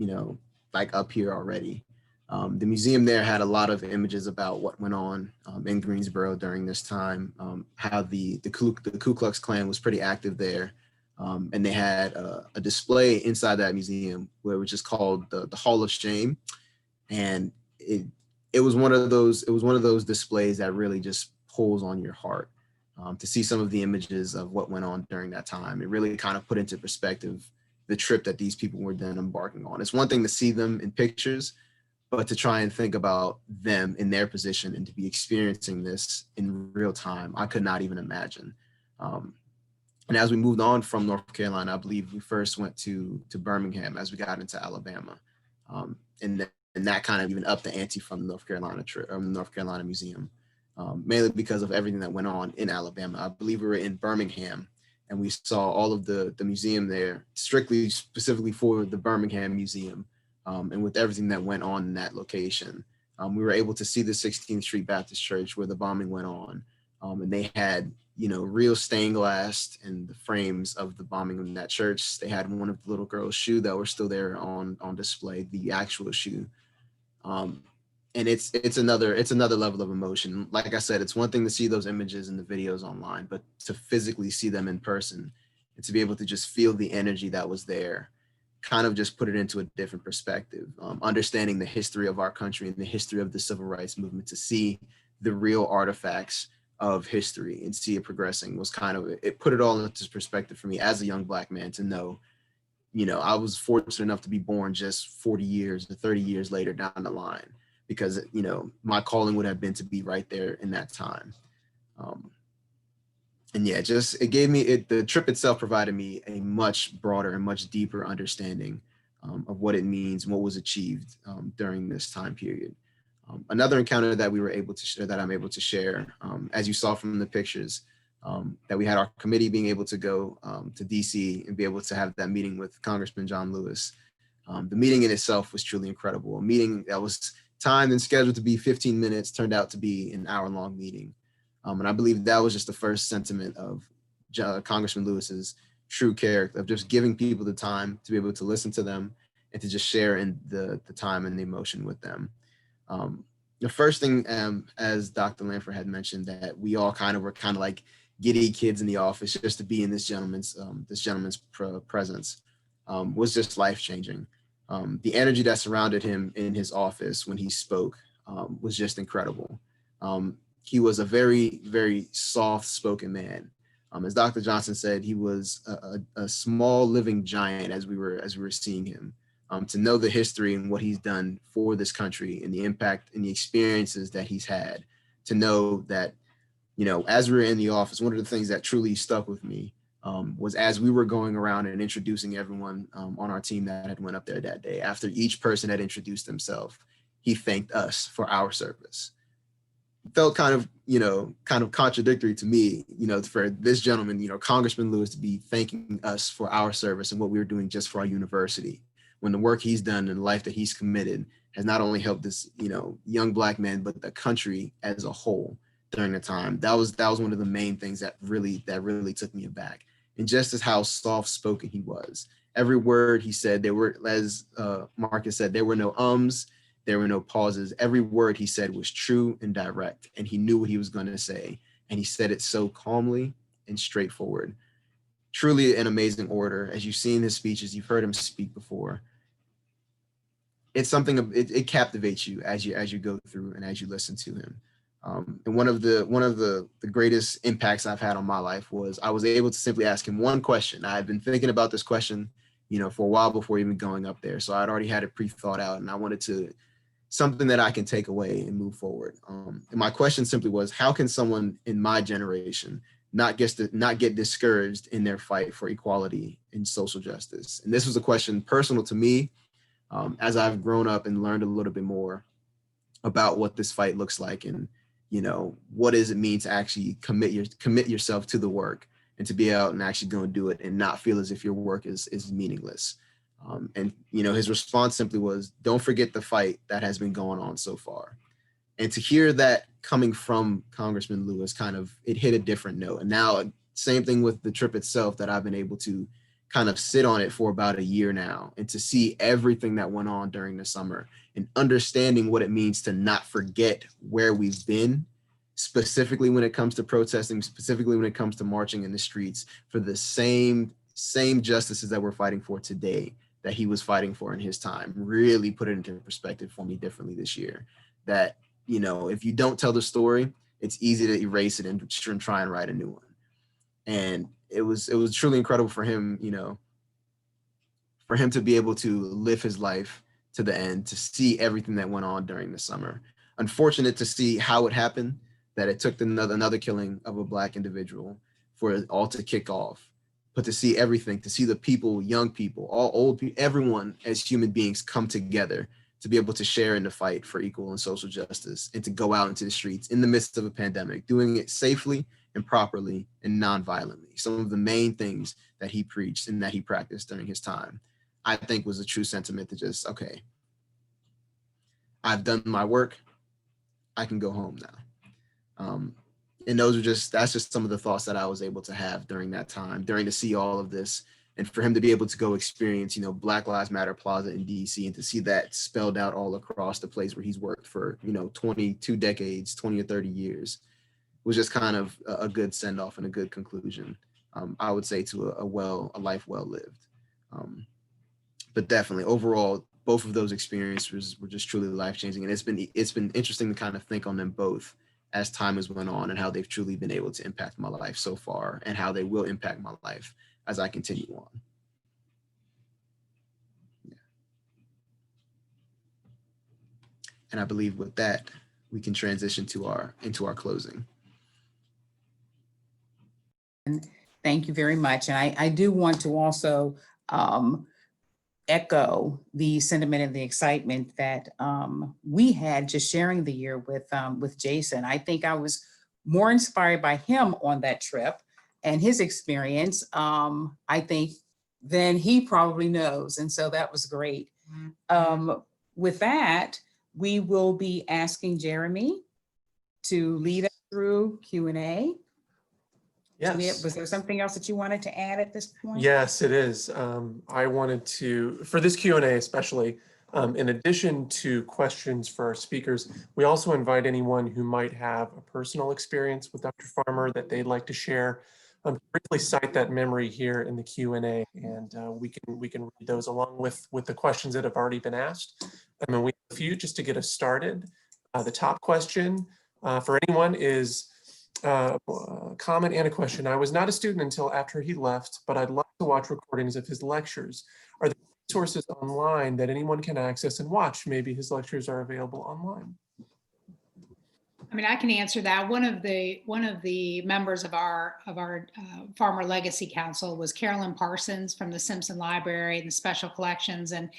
like up here already. The museum there had a lot of images about what went on in Greensboro during this time, how the Ku Klux Klan was pretty active there. And they had a display inside that museum where it was just called the Hall of Shame. And it was one of those displays that really just pulls on your heart. To see some of the images of what went on during that time. It really kind of put into perspective the trip that these people were then embarking on. It's one thing to see them in pictures, but to try and think about them in their position and to be experiencing this in real time, I could not even imagine. And as we moved on from North Carolina, I believe we first went to Birmingham as we got into Alabama. And that kind of even upped the ante from the North Carolina trip, or the North Carolina Museum. Mainly because of everything that went on in Alabama. I believe we were in Birmingham and we saw all of the museum there, specifically for the Birmingham Museum. And with everything that went on in that location, we were able to see the 16th Street Baptist Church where the bombing went on. And they had, real stained glass in the frames of the bombing in that church. They had one of the little girl's shoe that were still there on display, the actual shoe. And it's another level of emotion. Like I said, it's one thing to see those images and the videos online, but to physically see them in person and to be able to just feel the energy that was there, kind of just put it into a different perspective. Understanding the history of our country and the history of the civil rights movement, to see the real artifacts of history and see it progressing was it put it all into perspective for me as a young Black man to know, I was fortunate enough to be born just 40 years or 30 years later down the line. Because, my calling would have been to be right there in that time. And yeah, the trip itself provided me a much broader and much deeper understanding of what it means and what was achieved during this time period. Another encounter that we were able to share, that I'm able to share, as you saw from the pictures, that we had our committee being able to go to DC and be able to have that meeting with Congressman John Lewis. The meeting in itself was truly incredible. A meeting that was timed and scheduled to be 15 minutes turned out to be an hour-long meeting. And I believe that was just the first sentiment of Congressman Lewis's true character, of just giving people the time to be able to listen to them and to just share in the time and the emotion with them. The first thing, as Dr. Lanfair had mentioned, that we all were like giddy kids in the office just to be in this gentleman's presence was just life-changing. The energy that surrounded him in his office when he spoke was just incredible. He was a very, very soft-spoken man. As Dr. Johnson said, he was a small living giant as we were seeing him. To know the history and what he's done for this country and the impact and the experiences that he's had, to know that, as we were in the office, one of the things that truly stuck with me was as we were going around and introducing everyone on our team that had went up there that day, after each person had introduced himself, he thanked us for our service. It felt kind of contradictory to me, for this gentleman, Congressman Lewis, to be thanking us for our service and what we were doing just for our university, when the work he's done and the life that he's committed has not only helped this, young Black man, but the country as a whole during the time. That was one of the main things that really took me aback. and just as how soft-spoken he was. Every word he said, there were, as Marcus said, there were no ums, there were no pauses. Every word he said was true and direct, and he knew what he was going to say, and he said it so calmly and straightforward. Truly an amazing orator. As you've seen his speeches, you've heard him speak before. It's something, it captivates you as you go through and as you listen to him. And one of the greatest impacts I've had on my life was I was able to simply ask him one question. I had been thinking about this question, for a while before even going up there. So I'd already had it pre-thought out, and I wanted to something that I can take away and move forward. And my question simply was, how can someone in my generation not get discouraged in their fight for equality and social justice? And this was a question personal to me, as I've grown up and learned a little bit more about what this fight looks like, and what does it mean to actually commit yourself to the work and to be out and actually go and do it and not feel as if your work is meaningless. And his response simply was, don't forget the fight that has been going on so far. And to hear that coming from Congressman Lewis, it hit a different note. And now, same thing with the trip itself, that I've been able to kind of sit on it for about a year now, and to see everything that went on during the summer and understanding what it means to not forget where we've been, specifically when it comes to protesting, specifically when it comes to marching in the streets for the same justices that we're fighting for today that he was fighting for in his time, really put it into perspective for me differently this year. That, if you don't tell the story, it's easy to erase it and try and write a new one. And it was truly incredible for him, for him to be able to live his life to the end, to see everything that went on during the summer. Unfortunate to see how it happened, that it took another killing of a Black individual for it all to kick off. But to see everything, to see the people, young people, all old people, everyone as human beings come together to be able to share in the fight for equal and social justice, and to go out into the streets in the midst of a pandemic, doing it safely and properly and non-violently. Some of the main things that he preached and that he practiced during his time, I think was a true sentiment to just, okay, I've done my work, I can go home now. And that's just some of the thoughts that I was able to have during that time, to see all of this, and for him to be able to go experience, Black Lives Matter Plaza in DC, and to see that spelled out all across the place where he's worked for, 22 decades, 20 or 30 years, was just kind of a good send off and a good conclusion, I would say, to a life well lived. But definitely overall, both of those experiences were just truly life changing. And it's been interesting to kind of think on them both as time has went on, and how they've truly been able to impact my life so far, and how they will impact my life as I continue on. Yeah. And I believe with that, we can transition into our closing. Thank you very much. And I do want to also echo the sentiment and the excitement that we had just sharing the year with Jason. I think I was more inspired by him on that trip and his experience, I think, than he probably knows. And so that was great. With that, we will be asking Jeremy to lead us through Q&A. Yes. Was there something else that you wanted to add at this point? Yes, it is. I wanted to, for this Q&A especially, in addition to questions for our speakers, we also invite anyone who might have a personal experience with Dr. Farmer that they'd like to share. Briefly cite that memory here in the Q&A, and we can read those along with the questions that have already been asked. And then we have a few just to get us started. The top question for anyone is a comment and a question. I was not a student until after he left, but I'd love to watch recordings of his lectures. Are there resources online that anyone can access and watch? Maybe his lectures are available online. I mean, I can answer that. One of the members of our Farmer Legacy Council was Carolyn Parsons from the Simpson Library and the Special Collections, and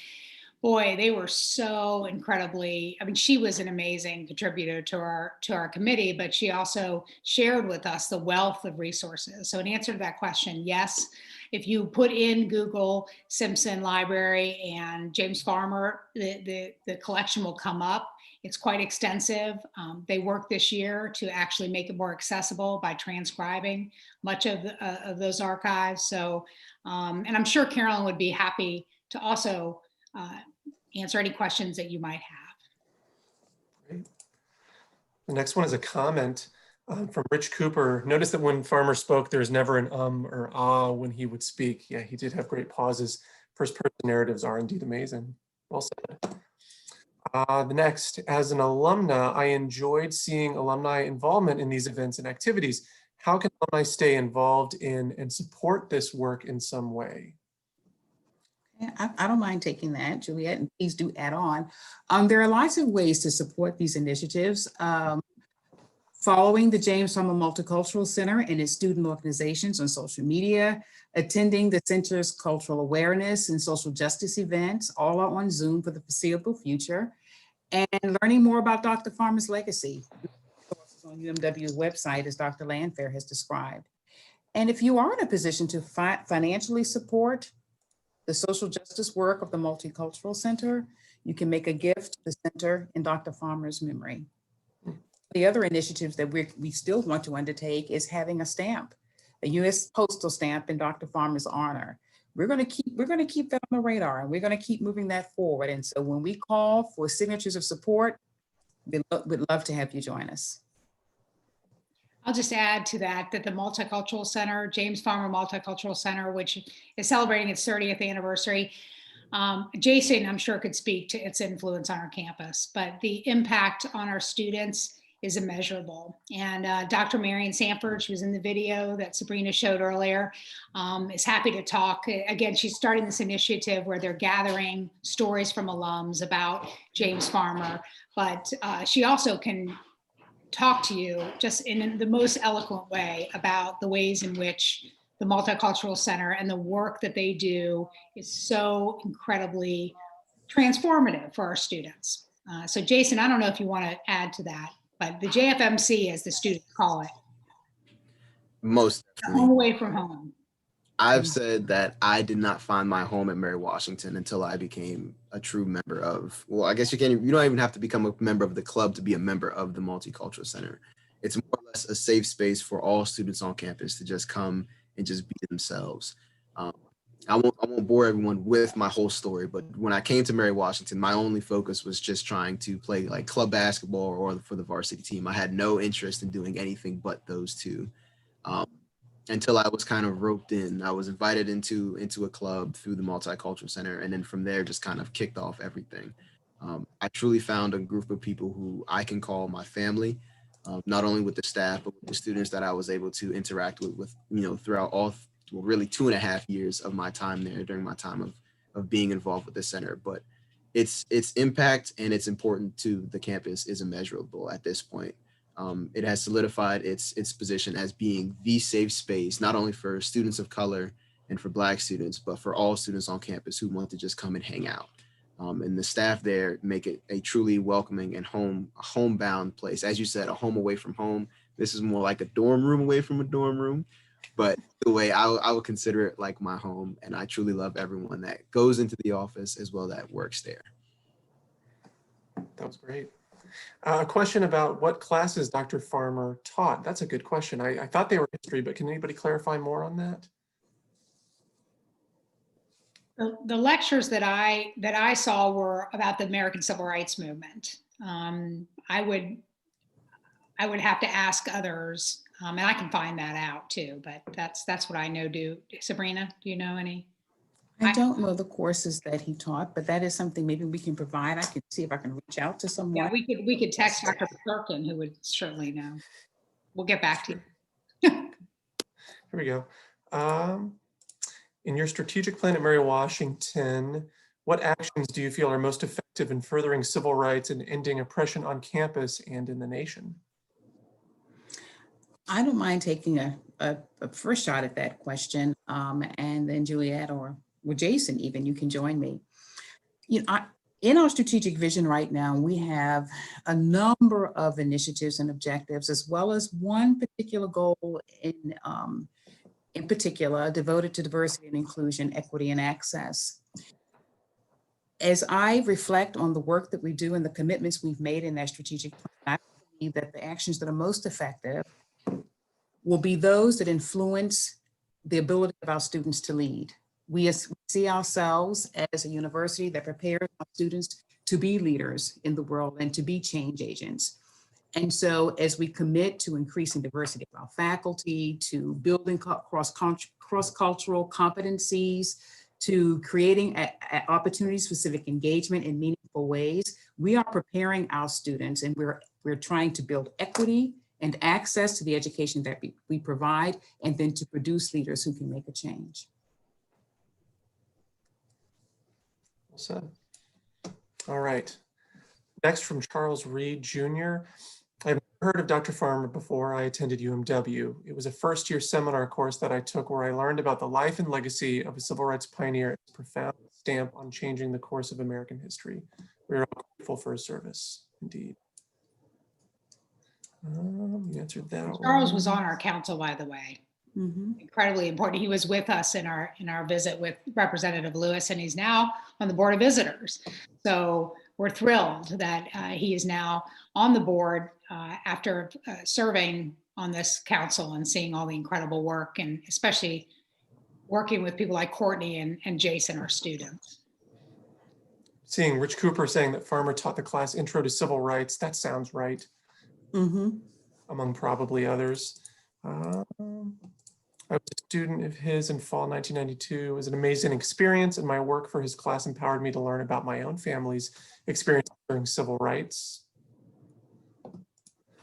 boy, they were so incredibly, I mean, she was an amazing contributor to our committee, but she also shared with us the wealth of resources. So in answer to that question, yes. if you put in Google Simpson Library and James Farmer, the collection will come up. It's quite extensive. They worked this year to actually make it more accessible by transcribing much of those archives. So, and I'm sure Carolyn would be happy to also answer any questions that you might have. Great. The next one is a comment from Rich Cooper. Notice that when Farmer spoke, there's never an or ah when he would speak. Yeah, he did have great pauses. First person narratives are indeed amazing. Well said. The next, as an alumna, I enjoyed seeing alumni involvement in these events and activities. How can alumni stay involved in and support this work in some way? Yeah, I don't mind taking that, Juliet, and please do add on. There are lots of ways to support these initiatives. Following the James Farmer Multicultural Center and its student organizations on social media, attending the center's cultural awareness and social justice events, all are on Zoom for the foreseeable future, and learning more about Dr. Farmer's legacy on UMW's website, as Dr. Lanfair has described. And if you are in a position to financially support the social justice work of the Multicultural Center, you can make a gift to the center in Dr. Farmer's memory. The other initiatives that we still want to undertake is having a stamp, a U.S. postal stamp in Dr. Farmer's honor. We're going to keep that on the radar, and we're going to keep moving that forward. And so when we call for signatures of support, we'd love to have you join us. I'll just add to that the Multicultural Center, James Farmer Multicultural Center, which is celebrating its 30th anniversary. Jason, I'm sure, could speak to its influence on our campus, but the impact on our students is immeasurable. And Dr. Marion Sanford, she was in the video that Sabrina showed earlier, is happy to talk. Again, she's starting this initiative where they're gathering stories from alums about James Farmer, but she also can talk to you just in the most eloquent way about the ways in which the Multicultural Center and the work that they do is so incredibly transformative for our students. So Jason, I don't know if you want to add to that, but the JFMC, as the students call it. Most definitely. Home away from home. I've said that I did not find my home at Mary Washington until I became a true member of, well, I guess you don't even have to become a member of the club to be a member of the Multicultural Center. It's more or less a safe space for all students on campus to just come and just be themselves. I won't bore everyone with my whole story, but when I came to Mary Washington, my only focus was just trying to play like club basketball or for the varsity team. I had no interest in doing anything but those two. Until I was kind of roped in. I was invited into a club through the Multicultural Center, and then from there just kind of kicked off everything. I truly found a group of people who I can call my family, not only with the staff, but with the students that I was able to interact with throughout all really 2.5 years of my time there during my time of being involved with the center. But its impact and its importance to the campus is immeasurable at this point. It has solidified its position as being the safe space, not only for students of color and for Black students, but for all students on campus who want to just come and hang out. And the staff there make it a truly welcoming and homebound place. As you said, a home away from home. This is more like a dorm room away from a dorm room, but the way I would consider it like my home. And I truly love everyone that goes into the office as well that works there. That was great. A question about what classes Dr. Farmer taught. That's a good question. I thought they were history, but can anybody clarify more on that? The lectures that I saw were about the American Civil Rights Movement. I would have to ask others, and I can find that out too. But that's what I know. Sabrina, do you know any? I don't know the courses that he taught, but that is something maybe we can provide. I can see if I can reach out to someone. Yeah, we could text Dr. Perkin, who would certainly know. We'll get back to you. Here we go. In your strategic plan at Mary Washington, what actions do you feel are most effective in furthering civil rights and ending oppression on campus and in the nation? I don't mind taking a first shot at that question, and then Juliet or Jason, even, you can join me. In our strategic vision right now, we have a number of initiatives and objectives, as well as one particular goal in particular, devoted to diversity and inclusion, equity and access. As I reflect on the work that we do and the commitments we've made in that strategic plan, I believe that the actions that are most effective will be those that influence the ability of our students to lead. We see ourselves as a university that prepares our students to be leaders in the world and to be change agents. And so as we commit to increasing diversity of our faculty, to building cross-cultural competencies, to creating opportunity-specific engagement in meaningful ways, we are preparing our students, and we're trying to build equity and access to the education that we provide, and then to produce leaders who can make a change. Well said. All right. Next from Charles Reed Jr. I've heard of Dr. Farmer before I attended UMW. It was a first-year seminar course that I took where I learned about the life and legacy of a civil rights pioneer and his profound stamp on changing the course of American history. We are all grateful for his service, indeed. You answered that. Charles was on our council, by the way. Mm-hmm. Incredibly important. He was with us in our visit with Representative Lewis, and he's now on the Board of Visitors. So we're thrilled that he is now on the board after serving on this council and seeing all the incredible work, and especially working with people like Courtney and Jason, our students. Seeing Rich Cooper saying that Farmer taught the class Intro to Civil Rights, that sounds right. Mm-hmm. Among probably others. I was a student of his in fall 1992. It was an amazing experience, and my work for his class empowered me to learn about my own family's experience during civil rights.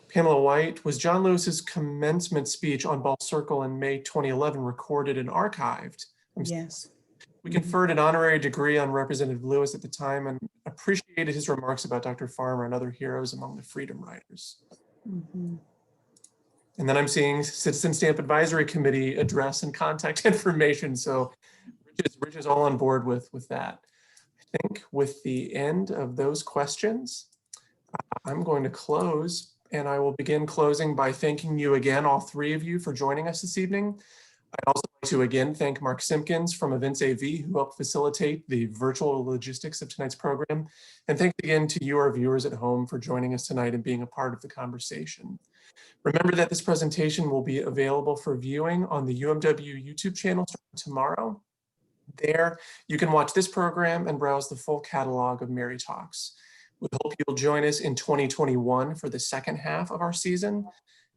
Pamela White, was John Lewis's commencement speech on Ball Circle in May 2011 recorded and archived? Yes. We conferred an honorary degree on Representative Lewis at the time and appreciated his remarks about Dr. Farmer and other heroes among the freedom riders. Mm-hmm. And then I'm seeing Citizen Stamp Advisory Committee address and contact information. So Rich is all on board with that. I think with the end of those questions, I'm going to close, and I will begin closing by thanking you again, all three of you, for joining us this evening. I'd also like to again thank Mark Simpkins from Events AV, who helped facilitate the virtual logistics of tonight's program. And thanks again to you, our viewers at home, for joining us tonight and being a part of the conversation. Remember that this presentation will be available for viewing on the UMW YouTube channel starting tomorrow. There, you can watch this program and browse the full catalog of Mary Talks. We hope you'll join us in 2021 for the second half of our season.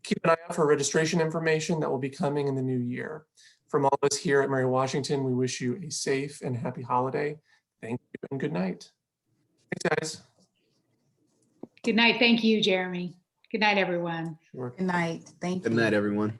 Keep an eye out for registration information that will be coming in the new year. From all of us here at Mary Washington, we wish you a safe and happy holiday. Thank you and good night. Thanks, guys. Good night. Thank you, Jeremy. Good night, everyone. Sure. Good night. Thank you. Good night, everyone.